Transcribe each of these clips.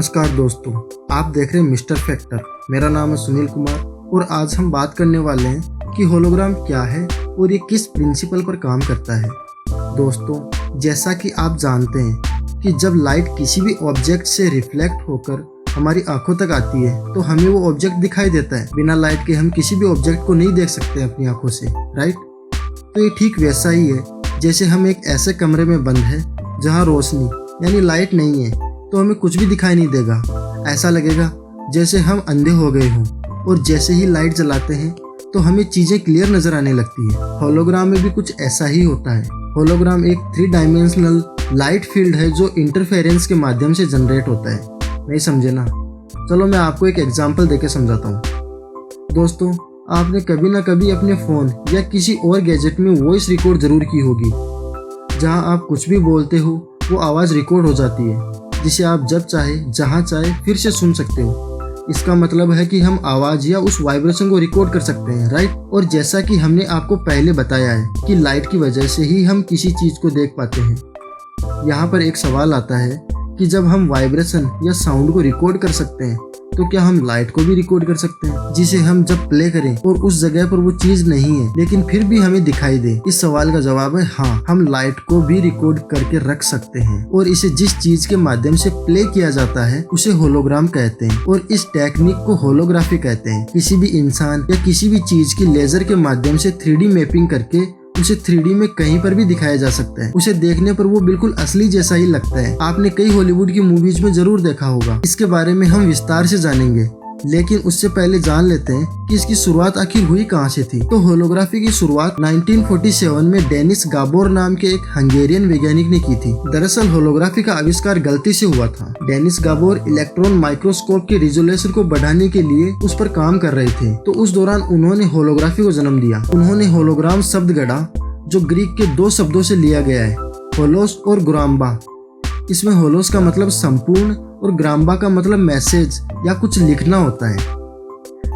नमस्कार दोस्तों, आप देख रहे हैं मिस्टर फैक्टर। मेरा नाम है सुनील कुमार और आज हम बात करने वाले हैं कि होलोग्राम क्या है और ये किस प्रिंसिपल पर काम करता है। दोस्तों, जैसा कि आप जानते हैं कि जब लाइट किसी भी ऑब्जेक्ट से रिफ्लेक्ट होकर हमारी आंखों तक आती है तो हमें वो ऑब्जेक्ट दिखाई देता है। बिना लाइट के हम किसी भी ऑब्जेक्ट को नहीं देख सकते अपनी आंखों से, राइट। तो ये ठीक वैसा ही है जैसे हम एक ऐसे कमरे में बंद है जहाँ रोशनी यानी लाइट नहीं है तो हमें कुछ भी दिखाई नहीं देगा। ऐसा लगेगा जैसे हम अंधे हो गए हों, और जैसे ही लाइट जलाते हैं तो हमें चीज़ें क्लियर नज़र आने लगती है। होलोग्राम में भी कुछ ऐसा ही होता है। होलोग्राम एक 3 डायमेंशनल लाइट फील्ड है जो इंटरफेरेंस के माध्यम से जनरेट होता है। नहीं समझे ना? चलो मैं आपको एक एग्जाम्पल देके समझाता हूँ। दोस्तों, आपने कभी ना कभी अपने फ़ोन या किसी और गैजेट में वॉइस रिकॉर्ड ज़रूर की होगी, जहाँ आप कुछ भी बोलते हो वो आवाज़ रिकॉर्ड हो जाती है, जिसे आप जब चाहे जहाँ चाहे फिर से सुन सकते हो। इसका मतलब है कि हम आवाज़ या उस वाइब्रेशन को रिकॉर्ड कर सकते हैं, राइट। और जैसा कि हमने आपको पहले बताया है कि लाइट की वजह से ही हम किसी चीज़ को देख पाते हैं। यहाँ पर एक सवाल आता है कि जब हम वाइब्रेशन या साउंड को रिकॉर्ड कर सकते हैं तो क्या हम लाइट को भी रिकॉर्ड कर सकते हैं, जिसे हम जब प्ले करें और उस जगह पर वो चीज नहीं है लेकिन फिर भी हमें दिखाई दे? इस सवाल का जवाब है हाँ, हम लाइट को भी रिकॉर्ड करके रख सकते हैं और इसे जिस चीज के माध्यम से प्ले किया जाता है उसे होलोग्राम कहते हैं और इस टेक्निक को होलोग्राफी कहते हैं। किसी भी इंसान या किसी भी चीज की लेजर के माध्यम से 3D मैपिंग करके उसे 3D में कहीं पर भी दिखाया जा सकता है। उसे देखने पर वो बिल्कुल असली जैसा ही लगता है। आपने कई हॉलीवुड की मूवीज में जरूर देखा होगा। इसके बारे में हम विस्तार से जानेंगे, लेकिन उससे पहले जान लेते हैं कि इसकी शुरुआत आखिर हुई कहाँ से थी। तो होलोग्राफी की शुरुआत 1947 में डेनिस गाबोर नाम के एक हंगेरियन वैज्ञानिक ने की थी। दरअसल होलोग्राफी का आविष्कार गलती से हुआ था। डेनिस गाबोर इलेक्ट्रॉन माइक्रोस्कोप के रिजोल्यूशन को बढ़ाने के लिए उस पर काम कर रहे थे, तो उस दौरान उन्होंने होलोग्राफी को जन्म दिया। उन्होंने होलोग्राम शब्द गढ़ा, जो ग्रीक के 2 शब्दों से लिया गया है, होलोस और ग्राम्बा। इसमें होलोस का मतलब संपूर्ण और ग्राम्बा का मतलब मैसेज या कुछ लिखना होता है।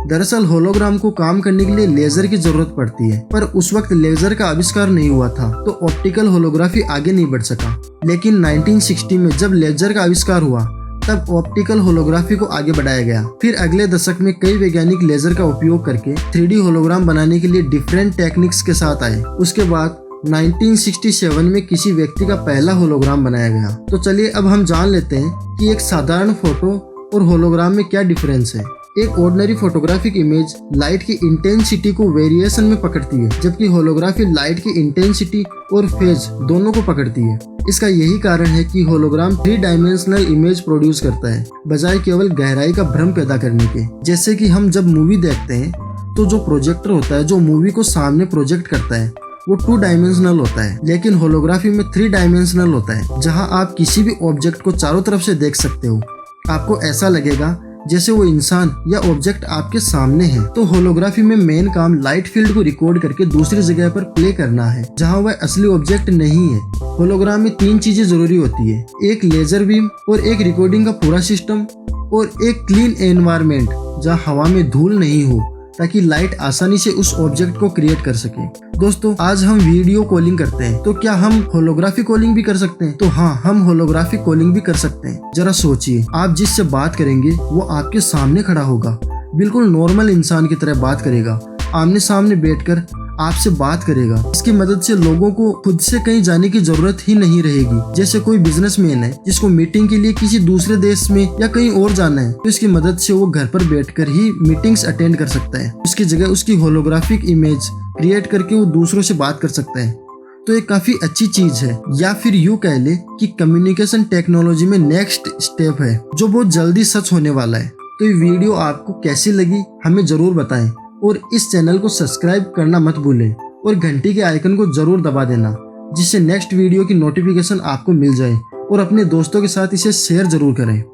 दरअसल होलोग्राम को काम करने के लिए लेजर की जरूरत पड़ती है, पर उस वक्त लेजर का आविष्कार नहीं हुआ था तो ऑप्टिकल होलोग्राफी आगे नहीं बढ़ सका। लेकिन 1960 में जब लेजर का आविष्कार हुआ तब ऑप्टिकल होलोग्राफी को आगे बढ़ाया गया। फिर अगले दशक में कई वैज्ञानिक लेजर का उपयोग करके 3D होलोग्राम बनाने के लिए डिफरेंट टेक्निक्स के साथ आए। उसके बाद 1967 में किसी व्यक्ति का पहला होलोग्राम बनाया गया। तो चलिए अब हम जान लेते हैं कि एक साधारण फोटो और होलोग्राम में क्या डिफरेंस है। एक ऑर्डिनरी फोटोग्राफिक इमेज लाइट की इंटेंसिटी को वेरिएशन में पकड़ती है, जबकि होलोग्राफी लाइट की इंटेंसिटी और फेज दोनों को पकड़ती है। इसका यही कारण है कि होलोग्राम 3 डायमेंशनल इमेज प्रोड्यूस करता है, बजाय केवल गहराई का भ्रम पैदा करने के। जैसे कि हम जब मूवी देखते हैं तो जो प्रोजेक्टर होता है जो मूवी को सामने प्रोजेक्ट करता है वो 2 डायमेंशनल होता है, लेकिन होलोग्राफी में 3 डायमेंशनल होता है, जहां आप किसी भी ऑब्जेक्ट को चारों तरफ से देख सकते हो। आपको ऐसा लगेगा जैसे वो इंसान या ऑब्जेक्ट आपके सामने है। तो होलोग्राफी में मेन काम लाइट फील्ड को रिकॉर्ड करके दूसरी जगह पर प्ले करना है जहां वह असली ऑब्जेक्ट नहीं है। होलोग्राम में 3 चीजें जरूरी होती है, एक लेजर बीम और एक रिकॉर्डिंग का पूरा सिस्टम और एक क्लीन एनवायरनमेंट जहाँ हवा में धूल नहीं हो, ताकि लाइट आसानी से उस ऑब्जेक्ट को क्रिएट कर सके। दोस्तों, आज हम वीडियो कॉलिंग करते हैं, तो क्या हम होलोग्राफी कॉलिंग भी कर सकते हैं? तो हाँ, हम होलोग्राफी कॉलिंग भी कर सकते हैं। जरा सोचिए, आप जिससे बात करेंगे वो आपके सामने खड़ा होगा, बिल्कुल नॉर्मल इंसान की तरह बात करेगा, आमने सामने बैठकर आपसे बात करेगा। इसकी मदद से लोगों को खुद से कहीं जाने की जरूरत ही नहीं रहेगी। जैसे कोई बिजनेसमैन है जिसको मीटिंग के लिए किसी दूसरे देश में या कहीं और जाना है, तो इसकी मदद से वो घर पर बैठकर ही मीटिंग्स अटेंड कर सकता है। उसकी जगह उसकी होलोग्राफिक इमेज क्रिएट करके वो दूसरों से बात कर सकता है। तो ये काफी अच्छी चीज है, या फिर यूँ कह ले कि कम्युनिकेशन टेक्नोलॉजी में नेक्स्ट स्टेप है जो बहुत जल्दी सच होने वाला है। तो ये वीडियो आपको कैसी लगी हमें जरूर बताएं और इस चैनल को सब्सक्राइब करना मत भूलें और घंटी के आइकन को जरूर दबा देना, जिससे नेक्स्ट वीडियो की नोटिफिकेशन आपको मिल जाए, और अपने दोस्तों के साथ इसे शेयर जरूर करें।